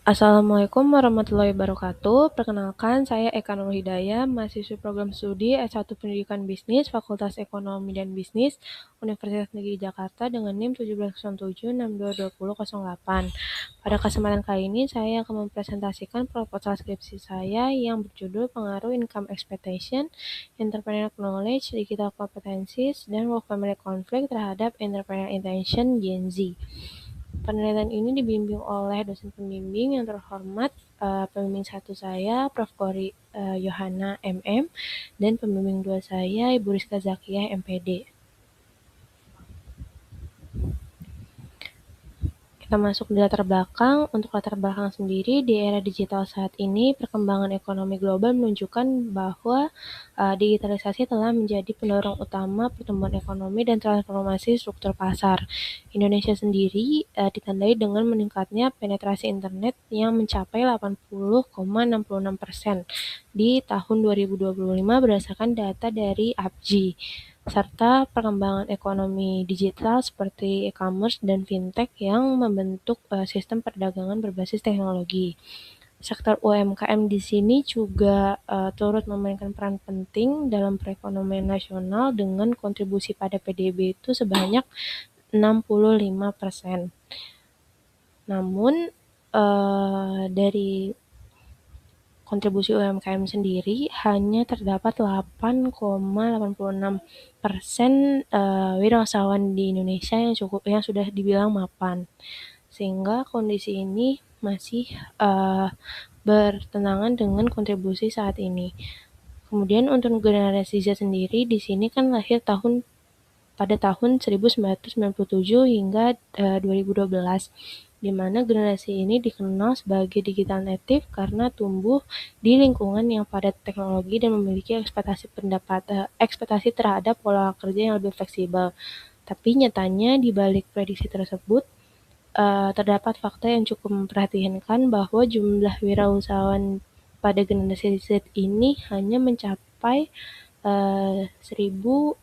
Assalamualaikum warahmatullahi wabarakatuh. Perkenalkan, saya Eka Nurul Hidayah, mahasiswa program studi S1 Pendidikan Bisnis, Fakultas Ekonomi dan Bisnis, Universitas Negeri Jakarta dengan NIM 1707622008. Pada kesempatan kali ini, saya akan mempresentasikan proposal skripsi saya yang berjudul Pengaruh Income Expectation, Entrepreneurial Knowledge, Digital Competencies, dan Work-Family Conflict terhadap Entrepreneurial Intention Gen Z. Penelitian ini dibimbing oleh dosen pembimbing yang terhormat, pembimbing 1 saya, Prof. Kori Yohana MM, dan pembimbing 2 saya, Ibu Rizka Zakiyah MPD. Kita masuk di latar belakang. Untuk latar belakang sendiri, di era digital saat ini, perkembangan ekonomi global menunjukkan bahwa digitalisasi telah menjadi pendorong utama pertumbuhan ekonomi dan transformasi struktur pasar. Indonesia sendiri ditandai dengan meningkatnya penetrasi internet yang mencapai 80,66% di tahun 2025 berdasarkan data dari APJI, serta perkembangan ekonomi digital seperti e-commerce dan fintech yang membentuk sistem perdagangan berbasis teknologi. Sektor UMKM di sini juga turut memainkan peran penting dalam perekonomian nasional dengan kontribusi pada PDB itu sebanyak 65%. Namun dari kontribusi UMKM sendiri hanya terdapat 8,86% wirausahawan di Indonesia yang sudah dibilang mapan, sehingga kondisi ini masih bertentangan dengan kontribusi saat ini. Kemudian untuk generasi Z sendiri di sini kan lahir pada tahun 1997 hingga 2012, di mana generasi ini dikenal sebagai digital native karena tumbuh di lingkungan yang padat teknologi dan memiliki ekspektasi terhadap pola kerja yang lebih fleksibel. Tapi nyatanya di balik prediksi tersebut, terdapat fakta yang cukup memprihatinkan bahwa jumlah wirausahawan pada generasi Z ini hanya mencapai 1.600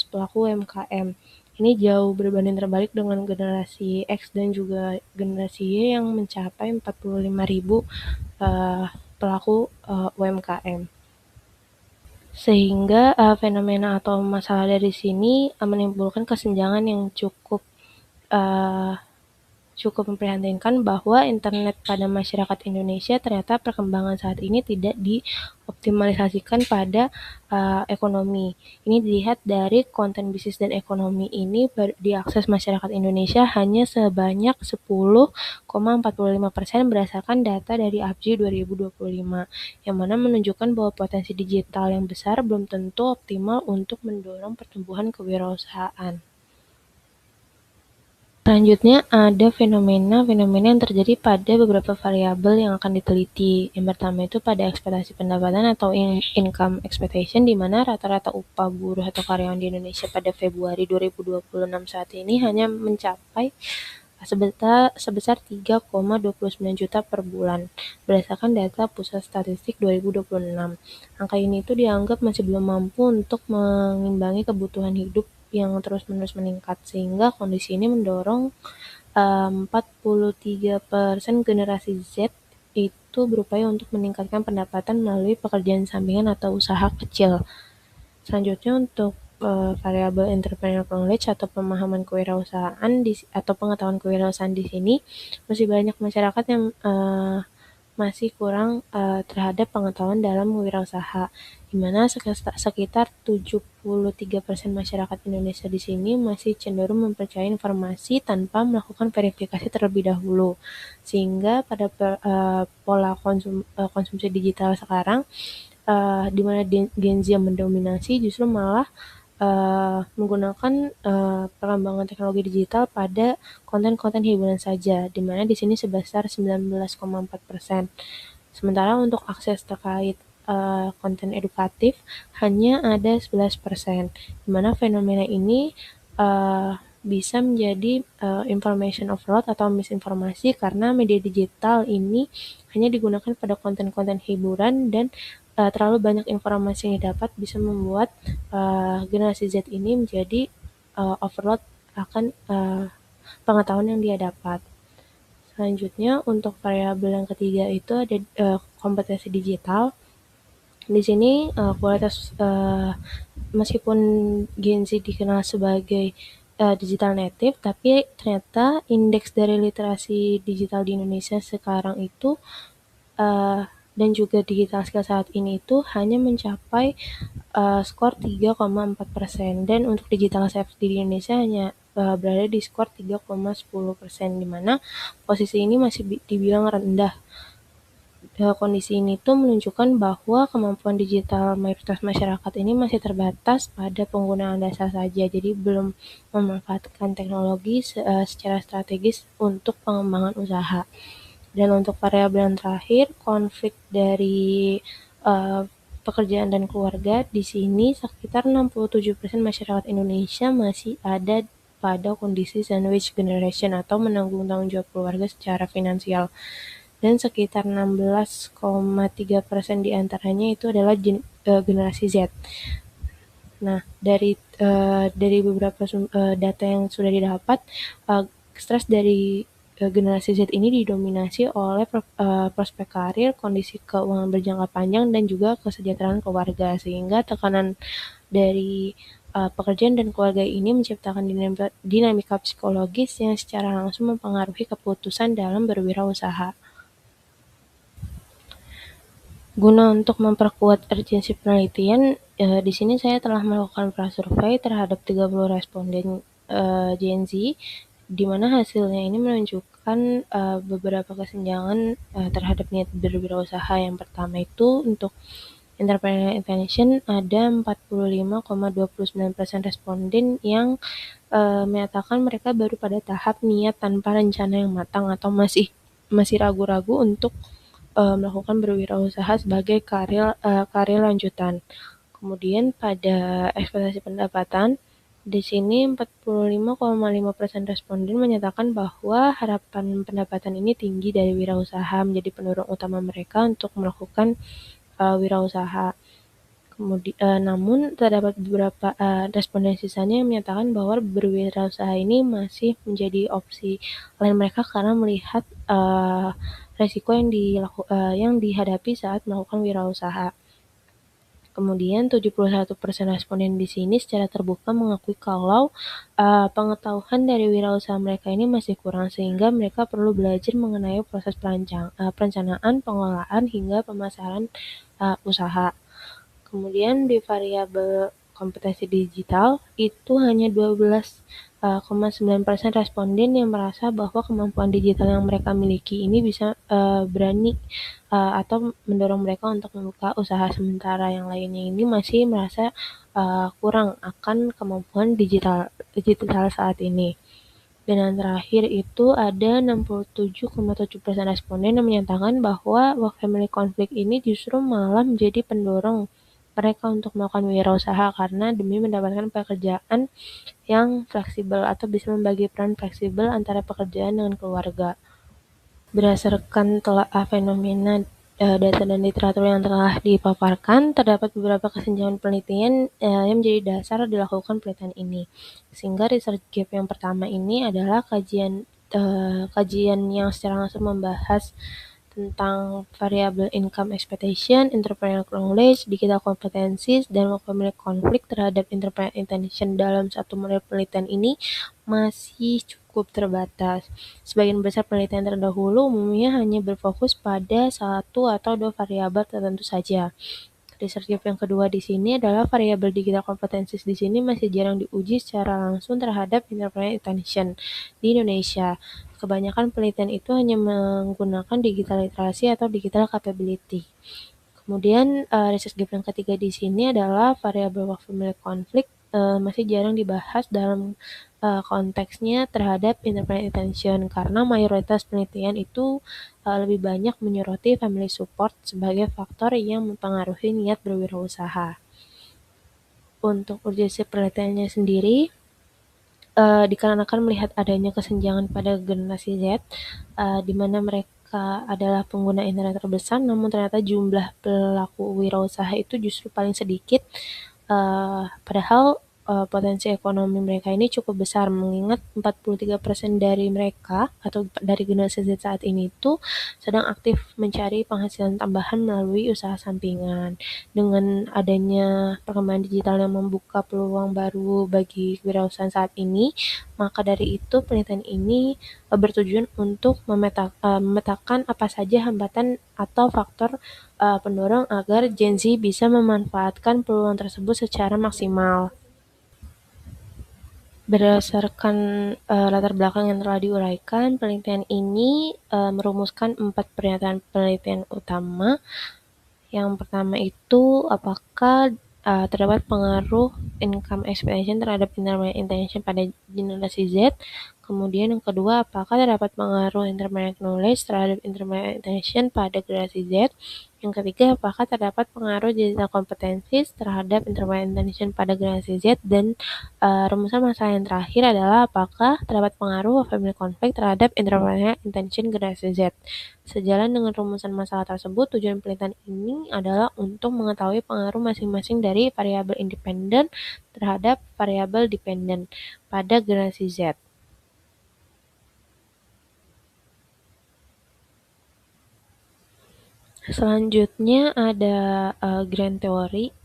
pelaku UMKM. Ini jauh berbanding terbalik dengan generasi X dan juga generasi Y yang mencapai 45.000 pelaku UMKM. Sehingga fenomena atau masalah dari sini menimbulkan kesenjangan yang cukup memprihatinkan bahwa internet pada masyarakat Indonesia ternyata perkembangan saat ini tidak dioptimalisasikan pada ekonomi. Ini dilihat dari konten bisnis dan ekonomi ini diakses masyarakat Indonesia hanya sebanyak 10,45% berdasarkan data dari APJI 2025, yang mana menunjukkan bahwa potensi digital yang besar belum tentu optimal untuk mendorong pertumbuhan kewirausahaan. Selanjutnya ada fenomena yang terjadi pada beberapa variabel yang akan diteliti. Yang pertama itu pada ekspektasi pendapatan atau income expectation, di mana rata-rata upah buruh atau karyawan di Indonesia pada Februari 2026 saat ini hanya mencapai sebesar 3,29 juta per bulan, berdasarkan data Pusat Statistik 2026. Angka ini itu dianggap masih belum mampu untuk mengimbangi kebutuhan hidup yang terus-menerus meningkat, sehingga kondisi ini mendorong 43% generasi Z itu berupaya untuk meningkatkan pendapatan melalui pekerjaan sampingan atau usaha kecil. Selanjutnya untuk variabel entrepreneurial knowledge atau pemahaman kewirausahaan atau pengetahuan kewirausahaan di sini masih banyak masyarakat yang masih kurang terhadap pengetahuan dalam wirausaha, di mana sekitar 73% masyarakat Indonesia di sini masih cenderung mempercayai informasi tanpa melakukan verifikasi terlebih dahulu, sehingga pada pola konsumsi digital sekarang, di mana Gen Z yang mendominasi justru malah menggunakan perkembangan teknologi digital pada konten-konten hiburan saja, di mana di sini sebesar 19,4%. Sementara untuk akses terkait konten edukatif hanya ada 11%, di mana fenomena ini bisa menjadi information overload atau misinformasi karena media digital ini hanya digunakan pada konten-konten hiburan dan terlalu banyak informasi yang didapat bisa membuat generasi Z ini menjadi overload akan pengetahuan yang dia dapat. Selanjutnya untuk variabel yang ketiga itu ada kompetensi digital. Di sini kualitas meskipun Gen Z dikenal sebagai digital native, tapi ternyata indeks dari literasi digital di Indonesia sekarang itu dan juga digital skill saat ini itu hanya mencapai skor 3,4%, dan untuk digital safety di Indonesia hanya berada di skor 3,10%, di mana posisi ini masih dibilang rendah. Kondisi ini tuh menunjukkan bahwa kemampuan digital mayoritas masyarakat ini masih terbatas pada penggunaan dasar saja, jadi belum memanfaatkan teknologi secara strategis untuk pengembangan usaha. Dan untuk variabel yang terakhir, konflik dari pekerjaan dan keluarga, di sini sekitar 67% masyarakat Indonesia masih ada pada kondisi sandwich generation atau menanggung tanggung jawab keluarga secara finansial, dan sekitar 16,3% diantaranya itu adalah generasi Z. Nah, dari beberapa data yang sudah didapat, stres dari generasi Z ini didominasi oleh prospek karir, kondisi keuangan berjangka panjang, dan juga kesejahteraan keluarga, sehingga tekanan dari pekerjaan dan keluarga ini menciptakan dinamika psikologis yang secara langsung mempengaruhi keputusan dalam berwirausaha. Guna untuk memperkuat urgensi penelitian, di sini saya telah melakukan prasurvei terhadap 30 responden Gen Z, di mana hasilnya ini menunjukkan beberapa kesenjangan terhadap niat berwirausaha. Yang pertama itu untuk entrepreneurial intention, ada 45,29% responden yang menyatakan mereka baru pada tahap niat tanpa rencana yang matang atau masih ragu-ragu untuk melakukan berwirausaha sebagai karir lanjutan. Kemudian pada ekspektasi pendapatan, di sini 45,5% responden menyatakan bahwa harapan pendapatan ini tinggi dari wirausaha menjadi pendorong utama mereka untuk melakukan wirausaha. Namun terdapat beberapa responden sisanya yang menyatakan bahwa berwirausaha ini masih menjadi opsi lain mereka karena melihat resiko yang dihadapi saat melakukan wirausaha. Kemudian 71% responden di sini secara terbuka mengakui kalau pengetahuan dari wirausaha mereka ini masih kurang, sehingga mereka perlu belajar mengenai proses perencanaan, pengelolaan, hingga pemasaran usaha. Kemudian di variabel kompetensi digital itu hanya 12,9% responden yang merasa bahwa kemampuan digital yang mereka miliki ini bisa berani atau mendorong mereka untuk membuka usaha, sementara yang lainnya ini masih merasa kurang akan kemampuan digital saat ini. Dan yang terakhir itu ada 67,7% responden yang menyatakan bahwa work family conflict ini justru malah menjadi pendorong mereka untuk melakukan wirausaha karena demi mendapatkan pekerjaan yang fleksibel atau bisa membagi peran fleksibel antara pekerjaan dengan keluarga. Berdasarkan telaah fenomena data dan literatur yang telah dipaparkan, terdapat beberapa kesenjangan penelitian yang menjadi dasar dilakukan penelitian ini. Sehingga research gap yang pertama ini adalah kajian yang secara langsung membahas tentang variabel income expectation, entrepreneurial knowledge, digital competencies, dan work family conflict terhadap entrepreneurial intention dalam satu model penelitian ini masih cukup terbatas. Sebagian besar penelitian terdahulu umumnya hanya berfokus pada satu atau dua variabel tertentu saja. Research gap yang kedua di sini adalah variabel digital competencies. Di sini masih jarang diuji secara langsung terhadap entrepreneurial intention di Indonesia. Kebanyakan penelitian itu hanya menggunakan digital literasi atau digital capability. Kemudian research gap yang ketiga di sini adalah variabel work family conflict, masih jarang dibahas dalam konteksnya terhadap entrepreneurial intention karena mayoritas penelitian itu lebih banyak menyoroti family support sebagai faktor yang mempengaruhi niat berwirausaha. Untuk urgensi penelitiannya sendiri, dikarenakan melihat adanya kesenjangan pada generasi Z, di mana mereka adalah pengguna internet terbesar, namun ternyata jumlah pelaku wirausaha itu justru paling sedikit. Padahal potensi ekonomi mereka ini cukup besar, mengingat 43% dari mereka atau dari generasi Z saat ini itu sedang aktif mencari penghasilan tambahan melalui usaha sampingan. Dengan adanya perkembangan digital yang membuka peluang baru bagi kewirausahaan saat ini, maka dari itu penelitian ini bertujuan untuk memetakan apa saja hambatan atau faktor pendorong agar Gen Z bisa memanfaatkan peluang tersebut secara maksimal. Berdasarkan latar belakang yang telah diuraikan, penelitian ini merumuskan 4 pernyataan penelitian utama. Yang pertama itu apakah terdapat pengaruh income expectation terhadap intermediate intention pada generasi Z. Kemudian yang kedua, apakah terdapat pengaruh intermediate knowledge terhadap intermediate intention pada generasi Z. Yang ketiga, apakah terdapat pengaruh digital competencies terhadap intermediate intention pada generasi Z. Dan rumusan masalah yang terakhir adalah apakah terdapat pengaruh family conflict terhadap intermediate intention generasi Z. Sejalan dengan rumusan masalah tersebut, tujuan penelitian ini adalah untuk mengetahui pengaruh masing-masing dari variabel independen terhadap variabel dependen pada generasi Z. Selanjutnya ada grand theory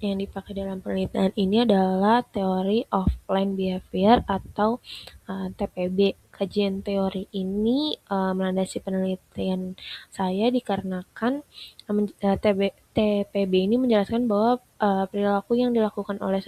yang dipakai dalam penelitian ini adalah teori of planned behavior atau TPB. Kajian teori ini melandasi penelitian saya dikarenakan TPB ini menjelaskan bahwa perilaku yang dilakukan oleh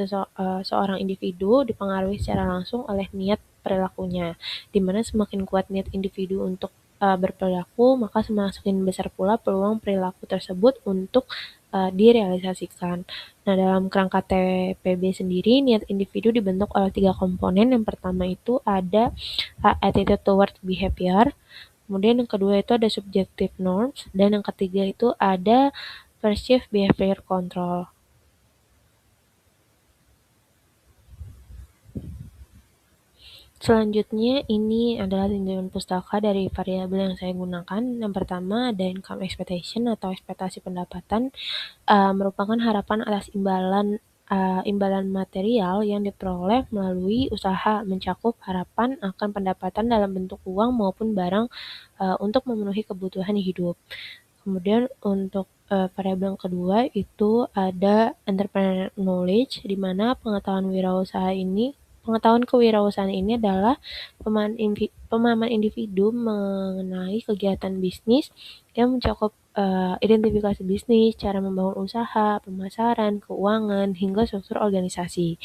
seorang individu dipengaruhi secara langsung oleh niat perilakunya, di mana semakin kuat niat individu untuk berperilaku, maka semakin besar pula peluang perilaku tersebut untuk direalisasikan. Nah, dalam kerangka TPB sendiri, niat individu dibentuk oleh 3 komponen. Yang pertama itu ada attitude toward behavior, kemudian yang kedua itu ada subjective norms, dan yang ketiga itu ada perceived behavior control. Selanjutnya ini adalah tinjauan pustaka dari variabel yang saya gunakan. Yang pertama ada income expectation atau ekspektasi pendapatan, merupakan harapan atas imbalan material yang diperoleh melalui usaha, mencakup harapan akan pendapatan dalam bentuk uang maupun barang untuk memenuhi kebutuhan hidup. Kemudian untuk variabel yang kedua itu ada entrepreneur knowledge, di mana pengetahuan kewirausahaan ini adalah pemahaman individu mengenai kegiatan bisnis yang mencakup identifikasi bisnis, cara membangun usaha, pemasaran, keuangan, hingga struktur organisasi.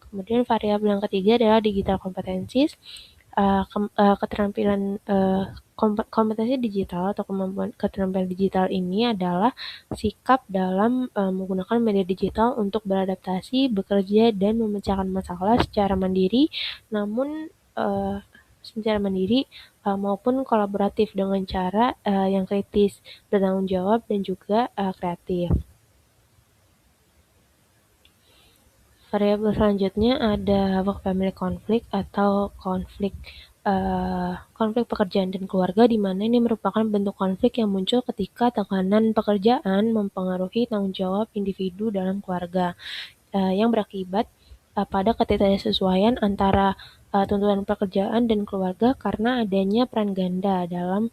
Kemudian variabel yang ketiga adalah digital competencies, keterampilan kompetensi digital atau kemampuan keterampilan digital ini adalah sikap dalam menggunakan media digital untuk beradaptasi, bekerja, dan memecahkan masalah secara mandiri, namun secara mandiri maupun kolaboratif dengan cara yang kritis, bertanggung jawab, dan juga kreatif. Variabel selanjutnya ada work family conflict atau konflik pekerjaan dan keluarga, di mana ini merupakan bentuk konflik yang muncul ketika tekanan pekerjaan mempengaruhi tanggung jawab individu dalam keluarga, yang berakibat pada ketidaksesuaian antara tuntutan pekerjaan dan keluarga karena adanya peran ganda dalam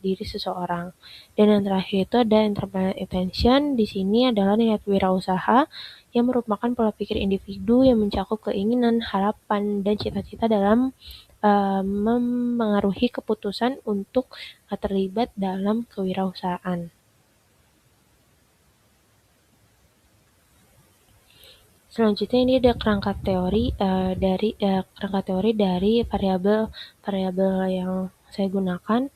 diri seseorang. Dan yang terakhir itu ada entrepreneurial intention. Di sini adalah niat wirausaha yang merupakan pola pikir individu yang mencakup keinginan, harapan, dan cita-cita dalam memengaruhi keputusan untuk terlibat dalam kewirausahaan. Selanjutnya ini ada kerangka teori dari variabel yang saya gunakan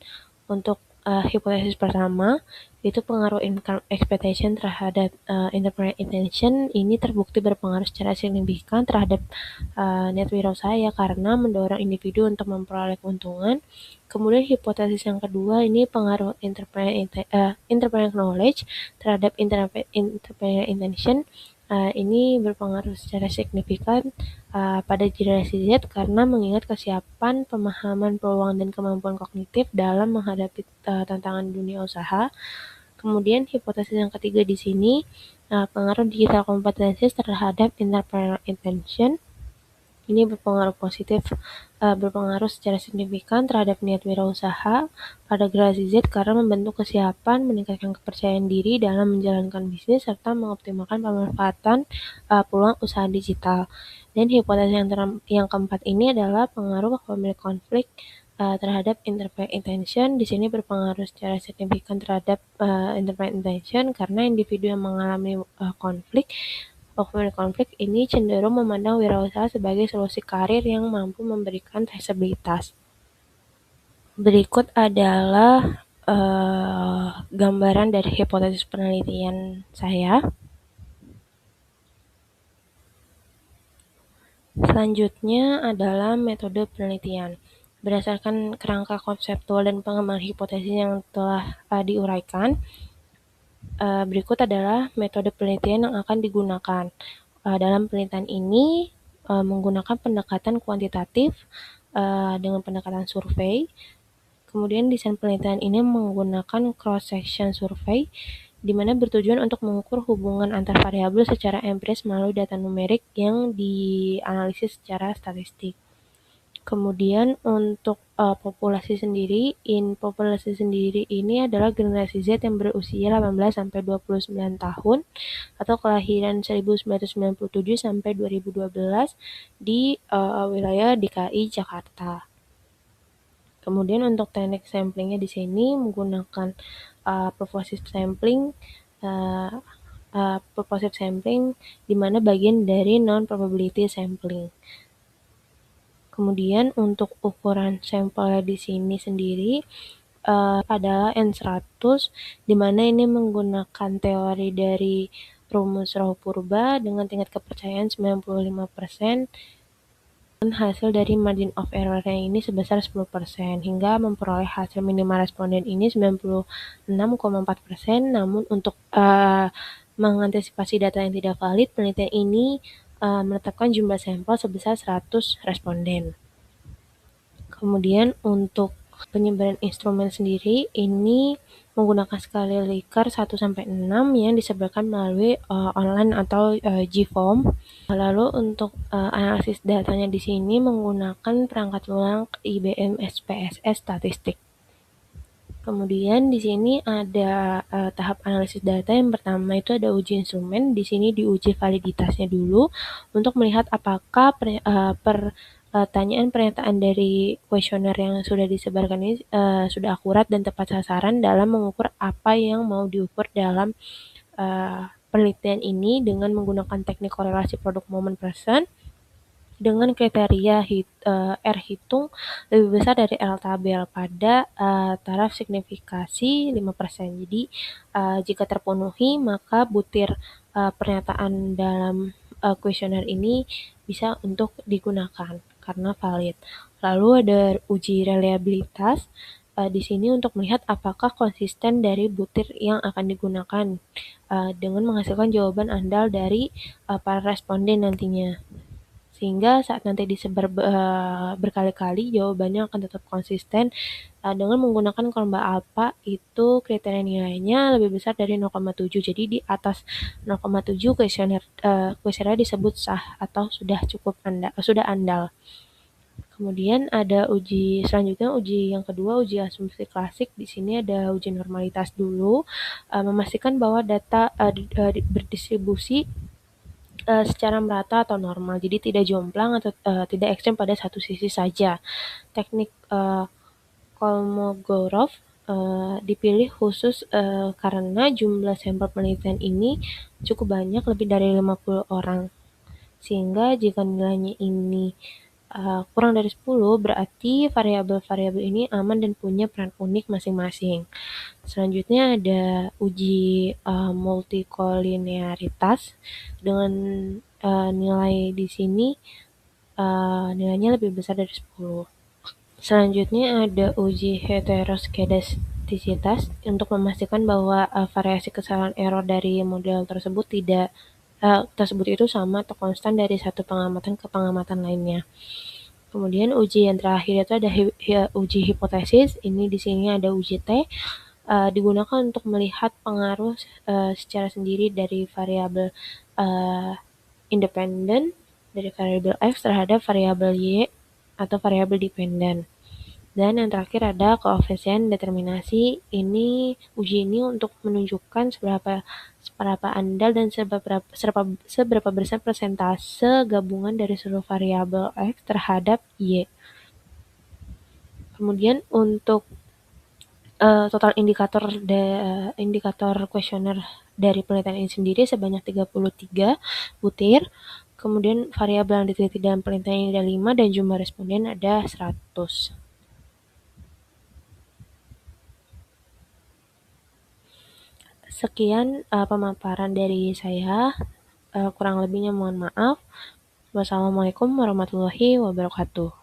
untuk hipotesis pertama, itu pengaruh income expectation terhadap entrepreneur intention ini terbukti berpengaruh secara signifikan terhadap niat wirausaha ya, karena mendorong individu untuk memperoleh keuntungan. Kemudian hipotesis yang kedua ini pengaruh entrepreneur knowledge terhadap entrepreneur intention. Ini berpengaruh secara signifikan pada generasi Z karena mengingat kesiapan, pemahaman peluang, dan kemampuan kognitif dalam menghadapi tantangan dunia usaha. Kemudian hipotesis yang ketiga di sini, pengaruh digital kompetensi terhadap entrepreneurial intention. Ini berpengaruh secara signifikan terhadap niat wirausaha pada generasi Z karena membentuk kesiapan, meningkatkan kepercayaan diri dalam menjalankan bisnis, serta mengoptimalkan pemanfaatan peluang usaha digital. Dan hipotesis yang keempat ini adalah pengaruh pemilik konflik terhadap entrepreneurial intention. Di sini berpengaruh secara signifikan terhadap entrepreneurial intention karena individu yang mengalami konflik ini cenderung memandang wirausaha sebagai solusi karir yang mampu memberikan traceabilitas. Berikut adalah gambaran dari hipotesis penelitian saya. Selanjutnya adalah metode penelitian. Berdasarkan kerangka konseptual dan pengembangan hipotesis yang telah diuraikan, berikut adalah metode penelitian yang akan digunakan. Dalam penelitian ini menggunakan pendekatan kuantitatif dengan pendekatan survei. Kemudian desain penelitian ini menggunakan cross-section survei, di mana bertujuan untuk mengukur hubungan antar variabel secara empiris melalui data numerik yang dianalisis secara statistik. Kemudian untuk populasi sendiri ini adalah generasi Z yang berusia 18-29 tahun atau kelahiran 1997 sampai 2012 di wilayah DKI Jakarta. Kemudian untuk teknik samplingnya di sini menggunakan purposive sampling, di mana bagian dari non-probability sampling. Kemudian untuk ukuran sampel di sini sendiri adalah N100, di mana ini menggunakan teori dari rumus Rao Purba dengan tingkat kepercayaan 95%. Hasil dari margin of error-nya ini sebesar 10% hingga memperoleh hasil minimal responden ini 96,4%. Namun untuk mengantisipasi data yang tidak valid, penelitian ini menetapkan jumlah sampel sebesar 100 responden. Kemudian untuk penyebaran instrumen sendiri ini menggunakan skala Likert 1-6 yang disebarkan melalui online atau GFOAM. Lalu untuk analisis datanya di sini menggunakan perangkat lunak IBM SPSS statistik. Kemudian di sini ada tahap analisis data. Yang pertama itu ada uji instrumen. Di sini diuji validitasnya dulu untuk melihat apakah pernyataan dari kuesioner yang sudah disebarkan ini sudah akurat dan tepat sasaran dalam mengukur apa yang mau diukur dalam penelitian ini dengan menggunakan teknik korelasi produk moment present dengan kriteria R hitung lebih besar dari L tabel pada taraf signifikasi 5%. Jadi jika terpenuhi maka butir pernyataan dalam kuesioner ini bisa untuk digunakan karena valid. Lalu ada uji reliabilitas di sini untuk melihat apakah konsisten dari butir yang akan digunakan dengan menghasilkan jawaban andal dari para responden nantinya. Sehingga saat nanti disebar berkali-kali jawabannya akan tetap konsisten dengan menggunakan kolomba alfa itu kriteria nilainya lebih besar dari 0,7. Jadi di atas 0,7 kuesioner disebut sah atau sudah andal. Kemudian ada selanjutnya uji yang kedua, uji asumsi klasik. Di sini ada uji normalitas dulu, memastikan bahwa data berdistribusi secara merata atau normal, jadi tidak jomplang atau tidak ekstrem pada satu sisi saja. Teknik Kolmogorov dipilih khusus karena jumlah sampel penelitian ini cukup banyak, lebih dari 50 orang. Sehingga jika nilainya ini kurang dari 10, berarti variabel-variabel ini aman dan punya peran unik masing-masing. Selanjutnya ada uji multikolinearitas dengan nilai di sini nilainya lebih besar dari 10. Selanjutnya ada uji heteroskedastisitas untuk memastikan bahwa variasi kesalahan error dari model tersebut itu sama atau konstan dari satu pengamatan ke pengamatan lainnya. Kemudian uji yang terakhir itu ada uji hipotesis. Ini di sini ada uji T digunakan untuk melihat pengaruh secara sendiri dari variabel independen dari variabel X terhadap variabel Y atau variabel dependen. Dan yang terakhir ada koefisien determinasi. Uji ini untuk menunjukkan seberapa andal dan seberapa besar persentase gabungan dari seluruh variabel X terhadap Y. Kemudian untuk total indikator kuesioner dari penelitian ini sendiri sebanyak 33 butir. Kemudian variabel yang diteliti dalam penelitian ini ada 5 dan jumlah responden ada 100. Sekian pemaparan dari saya. Kurang lebihnya mohon maaf. Wassalamualaikum warahmatullahi wabarakatuh.